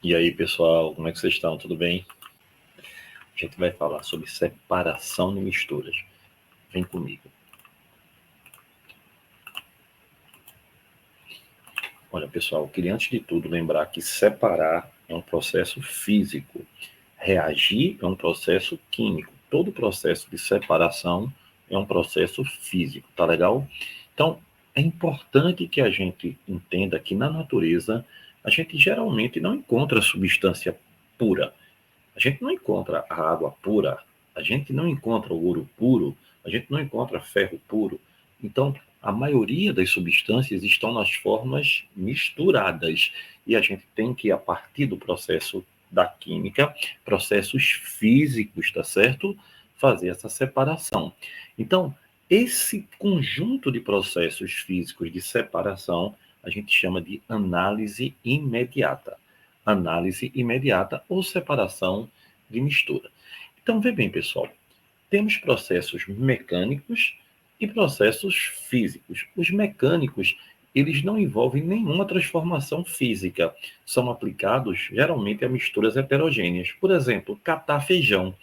E aí, pessoal, como é que vocês estão? Tudo bem? A gente vai falar sobre separação de misturas. Vem comigo. Olha, pessoal, eu queria antes de tudo lembrar que separar é um processo físico. Reagir é um processo químico. Todo processo de separação é um processo físico, tá legal? Então, é importante que a gente entenda que na natureza a gente geralmente não encontra substância pura. A gente não encontra a água pura, a gente não encontra o ouro puro, a gente não encontra ferro puro. Então, a maioria das substâncias estão nas formas misturadas. E a gente tem que, a partir do processo da química, processos físicos, tá certo? Fazer essa separação. Então, esse conjunto de processos físicos de separação, a gente chama de análise imediata. Análise imediata ou separação de mistura. Então, vê bem, pessoal, temos processos mecânicos e processos físicos. Os mecânicos, eles não envolvem nenhuma transformação física, são aplicados geralmente a misturas heterogêneas. Por exemplo, catar feijão.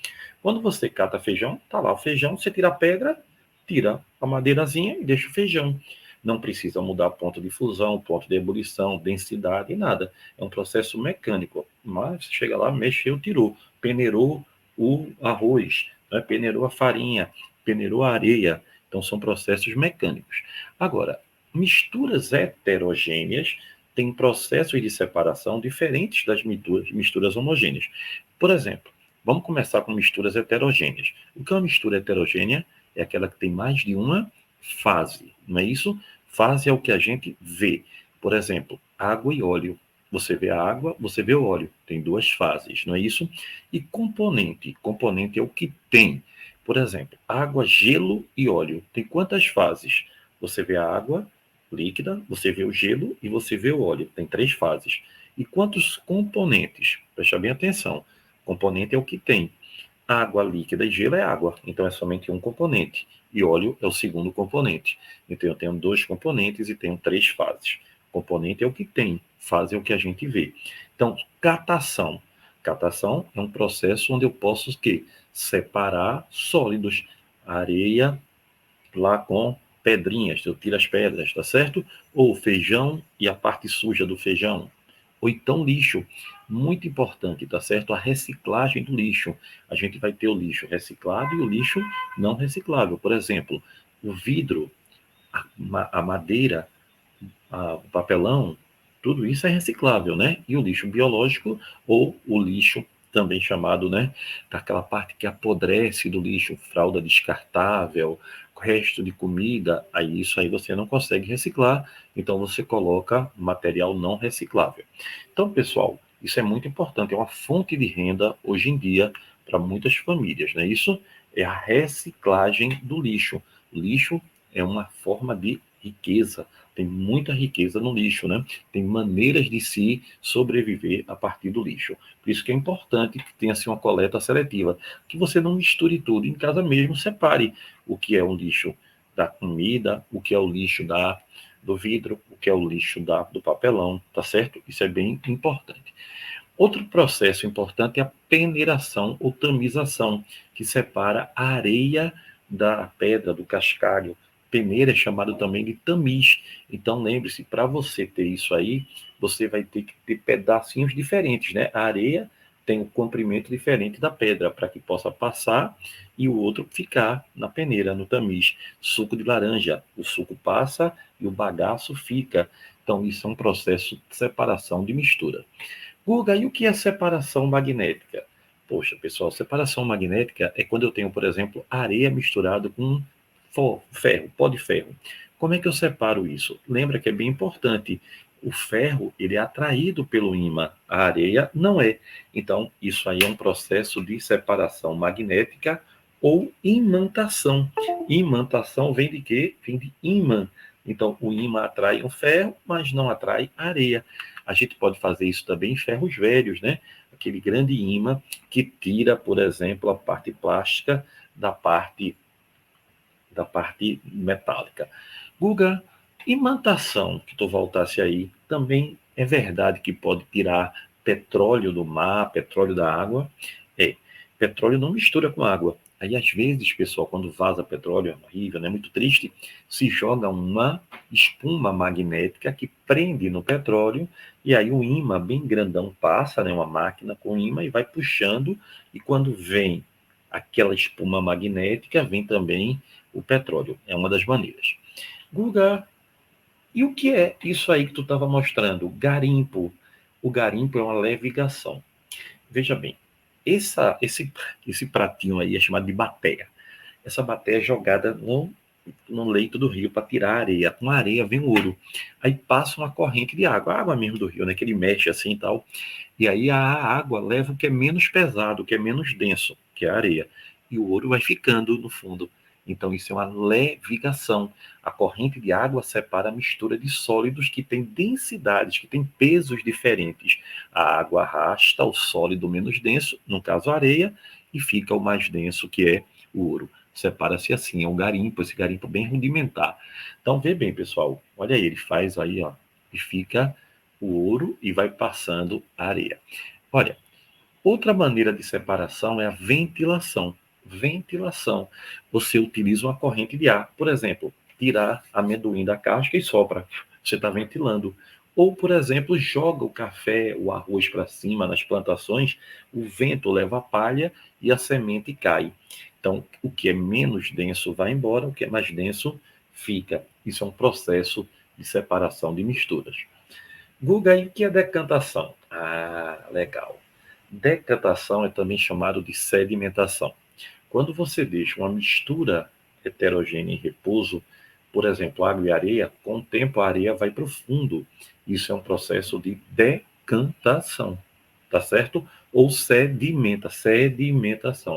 Quando você cata feijão, tá lá o feijão, você tira a pedra, tira a madeirazinha e deixa o feijão. Não precisa mudar ponto de fusão, ponto de ebulição, densidade, nada. É um processo mecânico. Mas você chega lá, mexeu, tirou, peneirou o arroz, né? Peneirou a farinha, peneirou a areia. Então, são processos mecânicos. Agora, misturas heterogêneas têm processos de separação diferentes das misturas homogêneas. Por exemplo, vamos começar com misturas heterogêneas. O que é uma mistura heterogênea? É aquela que tem mais de uma fase, não é isso? Fase é o que a gente vê. Por exemplo, água e óleo. Você vê a água, você vê o óleo. Tem duas fases, não é isso? E componente. Componente é o que tem. Por exemplo, água, gelo e óleo. Tem quantas fases? Você vê a água líquida, você vê o gelo e você vê o óleo. Tem três fases. E quantos componentes? Presta bem atenção. Componente é o que tem. Água líquida e gelo é água, então é somente um componente. E óleo é o segundo componente. Então eu tenho dois componentes e tenho três fases. Componente é o que tem, fase é o que a gente vê. Então, catação. Catação é um processo onde eu posso o quê? Separar sólidos. Areia lá com pedrinhas, eu tiro as pedras, tá certo? Ou feijão e a parte suja do feijão. Ou então lixo. Muito importante, tá certo? A reciclagem do lixo. A gente vai ter o lixo reciclado e o lixo não reciclável. Por exemplo, o vidro, a madeira, o papelão, tudo isso é reciclável, né? E o lixo biológico ou o lixo também chamado, né, daquela parte que apodrece do lixo, fralda descartável, resto de comida, aí isso aí você não consegue reciclar, então você coloca material não reciclável. Então, pessoal, isso é muito importante, é uma fonte de renda hoje em dia para muitas famílias, né? Isso é a reciclagem do lixo. O lixo é uma forma de riqueza, tem muita riqueza no lixo, né? Tem maneiras de se sobreviver a partir do lixo. Por isso que é importante que tenha-se uma coleta seletiva, que você não misture tudo. Em casa mesmo, separe o que é o lixo da comida, o que é o lixo do vidro, o que é o lixo do papelão, tá certo? Isso é bem importante. Outro processo importante é a peneiração ou tamização, que separa a areia da pedra, do cascalho. Peneira é chamado também de tamiz. Então, lembre-se, para você ter isso aí, você vai ter que ter pedacinhos diferentes, né? A areia tem um comprimento diferente da pedra, para que possa passar e o outro ficar na peneira, no tamiz. Suco de laranja, o suco passa e o bagaço fica. Então, isso é um processo de separação, de mistura. Guga, e o que é separação magnética? Poxa, pessoal, separação magnética é quando eu tenho, por exemplo, areia misturada com ferro, pó de ferro. Como é que eu separo isso? Lembra que é bem importante. O ferro, ele é atraído pelo ímã, a areia não é. Então, isso aí é um processo de separação magnética ou imantação. Imantação vem de quê? Vem de ímã. Então, o ímã atrai o ferro, mas não atrai a areia. A gente pode fazer isso também em ferros velhos, né? Aquele grande ímã que tira, por exemplo, a parte plástica da parte metálica. Guga, imantação, que tu voltasse aí, também é verdade que pode tirar petróleo do mar, petróleo da água. Petróleo não mistura com água. Aí, às vezes, pessoal, quando vaza petróleo, é horrível, né? Muito triste, se joga uma espuma magnética que prende no petróleo, e aí o ímã bem grandão passa, né? Uma máquina com ímã e vai puxando, e quando vem aquela espuma magnética, vem também o petróleo. É uma das maneiras. Guga, e o que é isso aí que tu estava mostrando? Garimpo. O garimpo é uma levigação. Veja bem, esse pratinho aí é chamado de bateia. Essa bateia é jogada no leito do rio para tirar a areia. Com a areia vem o ouro. Aí passa uma corrente de água, a água mesmo do rio, né? Que ele mexe assim e tal. E aí a água leva o que é menos pesado, o que é menos denso, que é a areia. E o ouro vai ficando no fundo. Então isso é uma levigação. A corrente de água separa a mistura de sólidos que têm densidades, que têm pesos diferentes. A água arrasta o sólido menos denso, no caso a areia, e fica o mais denso, que é o ouro. Separa-se assim, é um garimpo, esse garimpo bem rudimentar. Então vê bem, pessoal, olha aí, ele faz aí, ó, e fica o ouro e vai passando a areia. Olha, outra maneira de separação é a ventilação. Ventilação. Você utiliza uma corrente de ar. Por exemplo, tirar amendoim da casca e sopra. Você está ventilando. Ou, por exemplo, joga o café, o arroz para cima nas plantações, o vento leva a palha e a semente cai. Então, o que é menos denso vai embora, o que é mais denso fica. Isso é um processo de separação de misturas. Guga, e o que é decantação? Ah, legal. Decantação é também chamado de sedimentação. Quando você deixa uma mistura heterogênea em repouso, por exemplo, água e areia, com o tempo a areia vai para o fundo. Isso é um processo de decantação, tá certo? Ou sedimentação,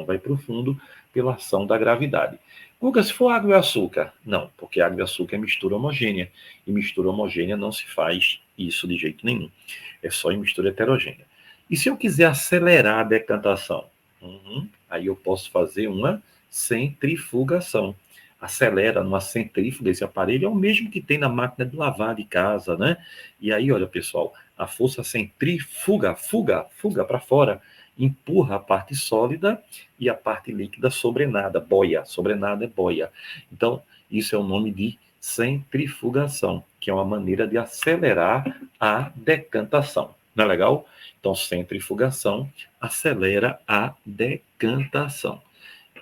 vai para o fundo pela ação da gravidade. Guga, se for água e açúcar? Não, porque água e açúcar é mistura homogênea. E mistura homogênea não se faz isso de jeito nenhum. É só em mistura heterogênea. E se eu quiser acelerar a decantação? Aí eu posso fazer uma centrifugação. Acelera numa centrífuga, esse aparelho é o mesmo que tem na máquina de lavar de casa, né? E aí, olha, pessoal, a força centrífuga, fuga para fora, empurra a parte sólida e a parte líquida sobrenada, boia. Sobrenada é boia. Então, isso é o nome de centrifugação, que é uma maneira de acelerar a decantação. Não é legal? Então, centrifugação acelera a decantação.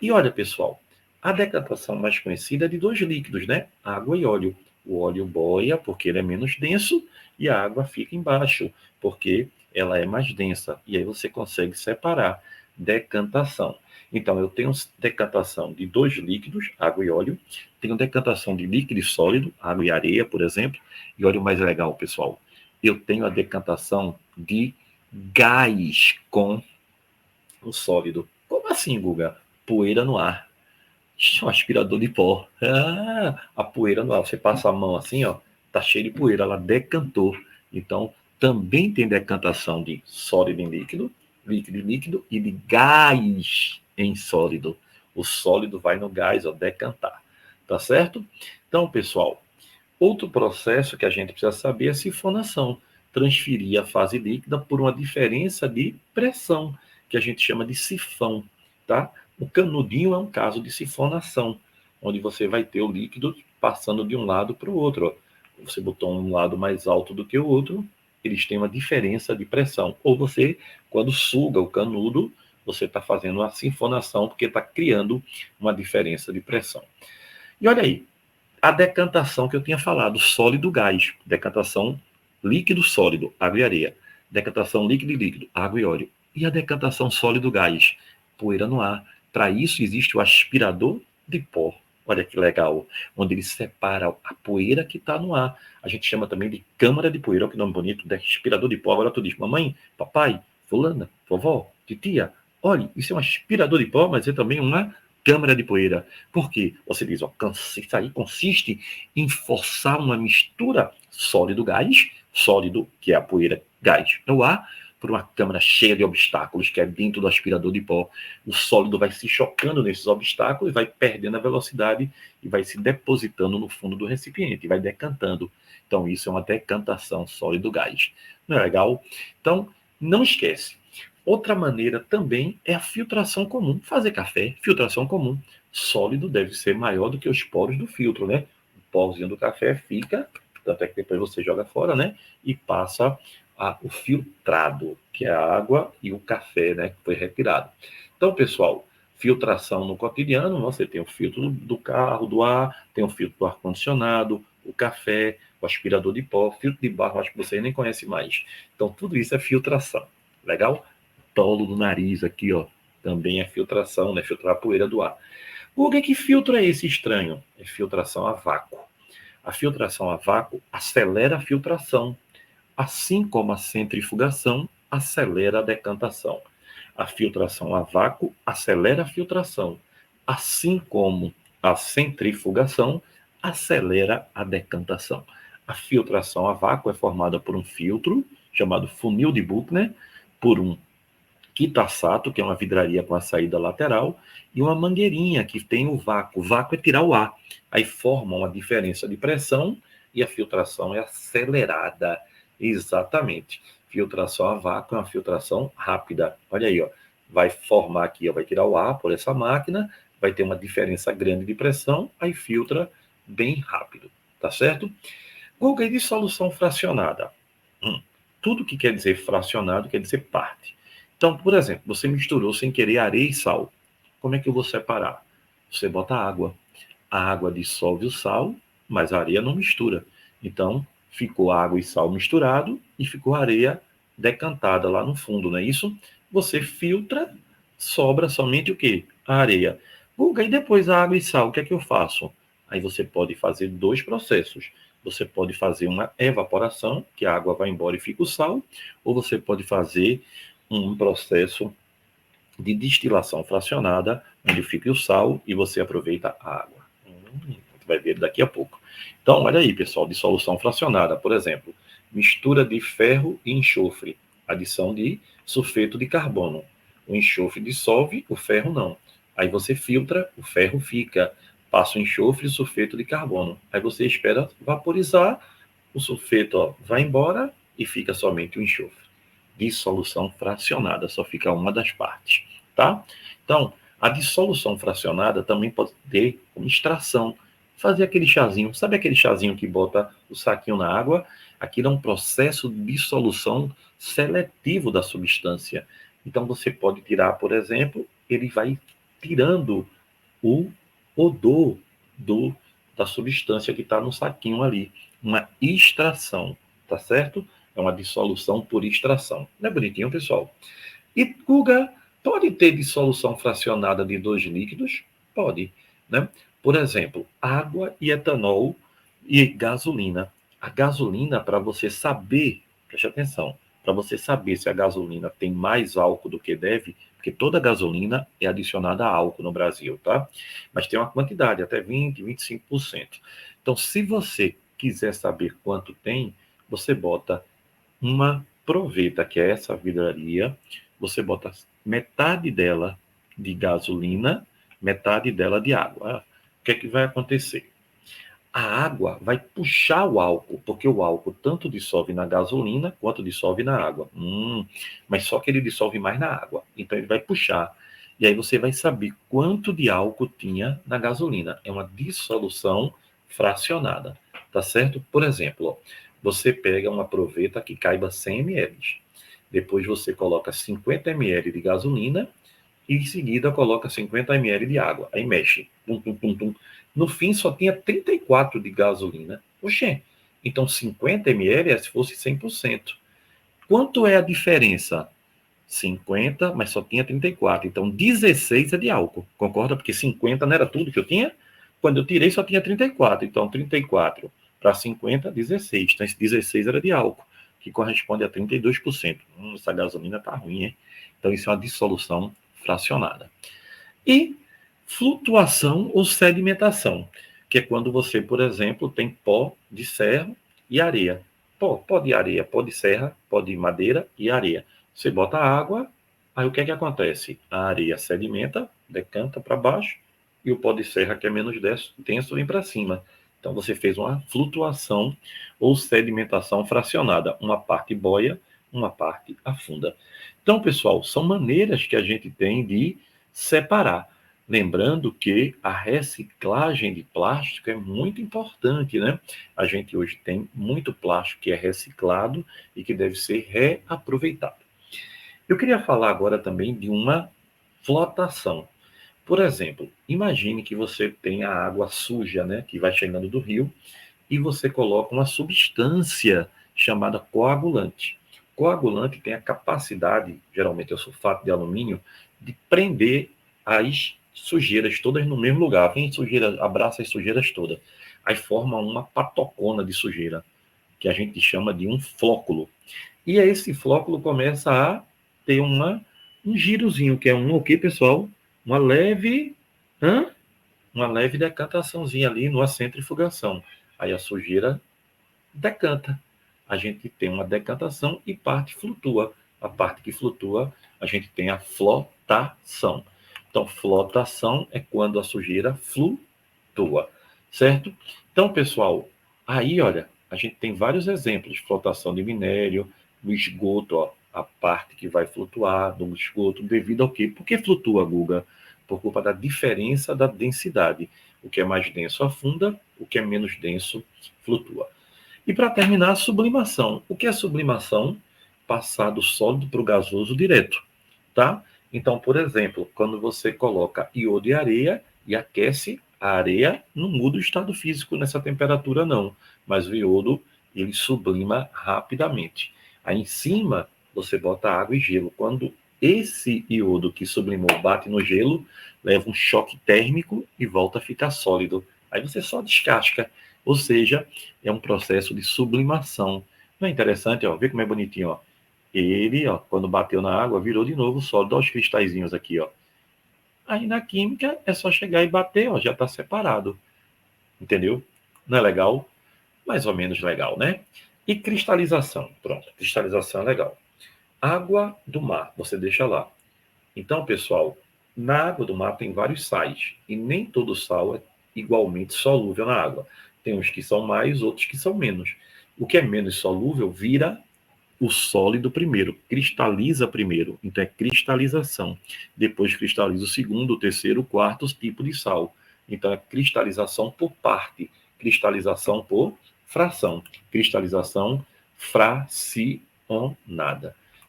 E olha, pessoal, a decantação mais conhecida é de dois líquidos, né? Água e óleo. O óleo boia porque ele é menos denso e a água fica embaixo porque ela é mais densa. E aí você consegue separar decantação. Então, eu tenho decantação de dois líquidos, água e óleo. Tenho decantação de líquido e sólido, água e areia, por exemplo. E olha o mais legal, pessoal. Eu tenho a decantação de gás com o sólido. Como assim, Guga? Poeira no ar. Um aspirador de pó. Ah, a poeira no ar. Você passa a mão assim, ó, tá cheio de poeira, ela decantou. Então, também tem decantação de sólido em líquido, líquido em líquido e de gás em sólido. O sólido vai no gás, ó, decantar. Tá certo? Então, pessoal, outro processo que a gente precisa saber é a sifonação. Transferir a fase líquida por uma diferença de pressão, que a gente chama de sifão, tá? O canudinho é um caso de sifonação, onde você vai ter o líquido passando de um lado para o outro. Você botou um lado mais alto do que o outro, eles têm uma diferença de pressão. Ou você, quando suga o canudo, você está fazendo uma sifonação, porque está criando uma diferença de pressão. E olha aí, a decantação que eu tinha falado, sólido-gás, decantação líquido-sólido, água e areia, decantação líquido-líquido, água e óleo, e a decantação sólido-gás, poeira no ar. Para isso existe o aspirador de pó, olha que legal, onde ele separa a poeira que está no ar. A gente chama também de câmara de poeira, olha que nome bonito, de aspirador de pó. Agora tu diz, mamãe, papai, fulana, vovó, titia, olha, isso é um aspirador de pó, mas é também uma câmara de poeira. Por quê? Você diz, ó, isso aí consiste em forçar uma mistura sólido-gás, sólido, que é a poeira, gás é o ar, por uma câmara cheia de obstáculos, que é dentro do aspirador de pó. O sólido vai se chocando nesses obstáculos, vai perdendo a velocidade e vai se depositando no fundo do recipiente, vai decantando. Então, isso é uma decantação sólido-gás. Não é legal? Então, Não esquece. Outra maneira também é a filtração comum. Fazer café, filtração comum. Sólido deve ser maior do que os poros do filtro, né? O pozinho do café fica, tanto é que depois você joga fora, né? E passa o filtrado, que é a água e o café, né? Que foi retirado. Então, pessoal, filtração no cotidiano, você tem o filtro do carro, do ar, tem o filtro do ar-condicionado, o café, o aspirador de pó, filtro de barro, acho que você nem conhece mais. Então, tudo isso é filtração. Legal? Tolo do nariz aqui, ó, também é filtração, né? Filtrar a poeira do ar. O que filtro é esse estranho? É filtração a vácuo. A filtração a vácuo acelera a filtração, assim como a centrifugação acelera a decantação. A filtração a vácuo acelera a filtração, assim como a centrifugação acelera a decantação. A filtração a vácuo é formada por um filtro chamado funil de Buchner, por um Kitasato, que é uma vidraria com a saída lateral, e uma mangueirinha que tem o vácuo. O vácuo é tirar o ar. Aí forma uma diferença de pressão e a filtração é acelerada. Exatamente. Filtração a vácuo é uma filtração rápida. Olha aí, ó. Vai formar aqui, ó, vai tirar o ar por essa máquina, vai ter uma diferença grande de pressão, aí filtra bem rápido. Tá certo? Google de solução fracionada. Tudo que quer dizer fracionado quer dizer parte. Então, por exemplo, você misturou sem querer areia e sal. Como é que eu vou separar? Você bota água. A água dissolve o sal, mas a areia não mistura. Então, ficou água e sal misturado e ficou areia decantada lá no fundo, não é isso? Você filtra, sobra somente o quê? A areia. Guga, e depois a água e sal, o que é que eu faço? Aí você pode fazer dois processos. Você pode fazer uma evaporação, que a água vai embora e fica o sal, ou você pode fazer um processo de destilação fracionada, onde fica o sal e você aproveita a água. Você vai ver daqui a pouco. Então, olha aí, pessoal, dissolução fracionada, por exemplo, mistura de ferro e enxofre, adição de sulfeto de carbono. O enxofre dissolve, o ferro não. Aí você filtra, o ferro fica. Passa o enxofre e o sulfeto de carbono. Aí você espera vaporizar, o sulfeto vai embora e fica somente o enxofre. Dissolução fracionada, só fica uma das partes, tá? Então, a dissolução fracionada também pode ter como extração. Fazer aquele chazinho, sabe aquele chazinho que bota o saquinho na água? Aquilo é um processo de dissolução seletivo da substância. Então, você pode tirar, por exemplo, ele vai tirando o odor da substância que está no saquinho ali. Uma extração, tá certo? É uma dissolução por extração. Não é bonitinho, pessoal? E, Guga, pode ter dissolução fracionada de dois líquidos? Pode, né? Por exemplo, água e etanol e gasolina. A gasolina, para você saber, preste atenção, para você saber se a gasolina tem mais álcool do que deve, porque toda gasolina é adicionada a álcool no Brasil, tá? Mas tem uma quantidade, até 20, 25%. Então, se você quiser saber quanto tem, você bota uma proveta, que é essa vidraria, você bota metade dela de gasolina, metade dela de água. O que é que vai acontecer? A água vai puxar o álcool, porque o álcool tanto dissolve na gasolina quanto dissolve na água. Mas só que ele dissolve mais na água, então ele vai puxar. E aí você vai saber quanto de álcool tinha na gasolina. É uma dissolução fracionada, tá certo? Por exemplo, ó, você pega uma proveta que caiba 100 ml. Depois você coloca 50 ml de gasolina e em seguida coloca 50 ml de água. Aí mexe. Tum, tum, tum, tum. No fim só tinha 34 de gasolina. Oxê, então 50 ml é se fosse 100%. Quanto é a diferença? 50, mas só tinha 34. Então 16 é de álcool. Concorda? Porque 50 não era tudo que eu tinha? Quando eu tirei só tinha 34. Então 34 para 50, 16. Então esse 16 era de álcool, que corresponde a 32%. Essa gasolina tá ruim, hein? Então isso é uma dissolução fracionada. E flutuação ou sedimentação, que é quando você, por exemplo, tem pó de serra e areia. Pó de areia, pó de serra, pó de madeira e areia. Você bota água, aí o que é que acontece? A areia sedimenta, decanta para baixo, e o pó de serra, que é menos denso, vem para cima. Então você fez uma flutuação ou sedimentação fracionada. Uma parte boia, uma parte afunda. Então, pessoal, são maneiras que a gente tem de separar. Lembrando que a reciclagem de plástico é muito importante, né? A gente hoje tem muito plástico que é reciclado e que deve ser reaproveitado. Eu queria falar agora também de uma flotação. Por exemplo, imagine que você tem a água suja, né, que vai chegando do rio, e você coloca uma substância chamada coagulante. Coagulante tem a capacidade, geralmente é o sulfato de alumínio, de prender as sujeiras todas no mesmo lugar. Vem sujeira, abraça as sujeiras todas. Aí forma uma patocona de sujeira, que a gente chama de um flóculo. E aí esse flóculo começa a ter um girozinho, que é o quê, pessoal? Uma leve, uma leve decantaçãozinha ali numa centrifugação. Aí a sujeira decanta. A gente tem uma decantação e parte flutua. A parte que flutua, a gente tem a flotação. Então, flotação é quando a sujeira flutua, certo? Então, pessoal, aí, olha, a gente tem vários exemplos. Flotação de minério, no esgoto, ó, a parte que vai flutuar no esgoto, devido ao quê? Por que flutua, Guga? Por culpa da diferença da densidade. O que é mais denso afunda, o que é menos denso flutua. E para terminar, a sublimação. O que é sublimação? Passar do sólido para o gasoso direto, tá? Então, por exemplo, quando você coloca iodo e areia e aquece a areia, não muda o estado físico nessa temperatura, não. Mas o iodo, ele sublima rapidamente. Aí em cima, você bota água e gelo. Quando esse iodo que sublimou bate no gelo, leva um choque térmico e volta a ficar sólido. Aí você só descasca. Ou seja, é um processo de sublimação. Não é interessante, ó? Vê como é bonitinho, ó. Ele, ó, quando bateu na água, virou de novo sólido. Olha os cristalzinhos aqui, ó. Aí na química é só chegar e bater, ó, já está separado. Entendeu? Não é legal? Mais ou menos legal, né? E cristalização. Pronto, cristalização é legal. Água do mar, você deixa lá. Então, pessoal, na água do mar tem vários sais. E nem todo sal é igualmente solúvel na água. Tem uns que são mais, outros que são menos. O que é menos solúvel vira o sólido primeiro, cristaliza primeiro, então é cristalização. Depois cristaliza o segundo, o terceiro, o quarto tipo de sal. Então é cristalização por parte, cristalização por fração, cristalização fracionada.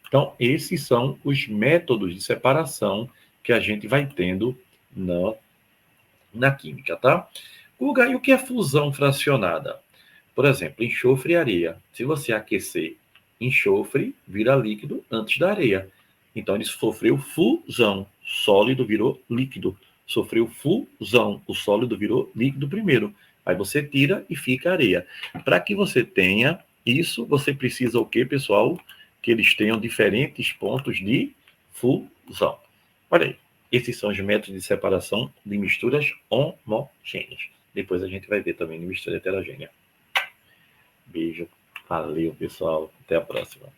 Então, esses são os métodos de separação que a gente vai tendo na química, tá? Guga, e o que é fusão fracionada? Por exemplo, enxofre e areia. Se você aquecer enxofre, vira líquido antes da areia. Então ele sofreu fusão. Sólido virou líquido. Sofreu fusão. O sólido virou líquido primeiro. Aí você tira e fica areia. Para que você tenha isso, você precisa o quê, pessoal? Que eles tenham diferentes pontos de fusão. Olha aí. Esses são os métodos de separação de misturas homogêneas. Depois a gente vai ver também de mistura heterogênea. Beijo. Valeu, pessoal. Até a próxima.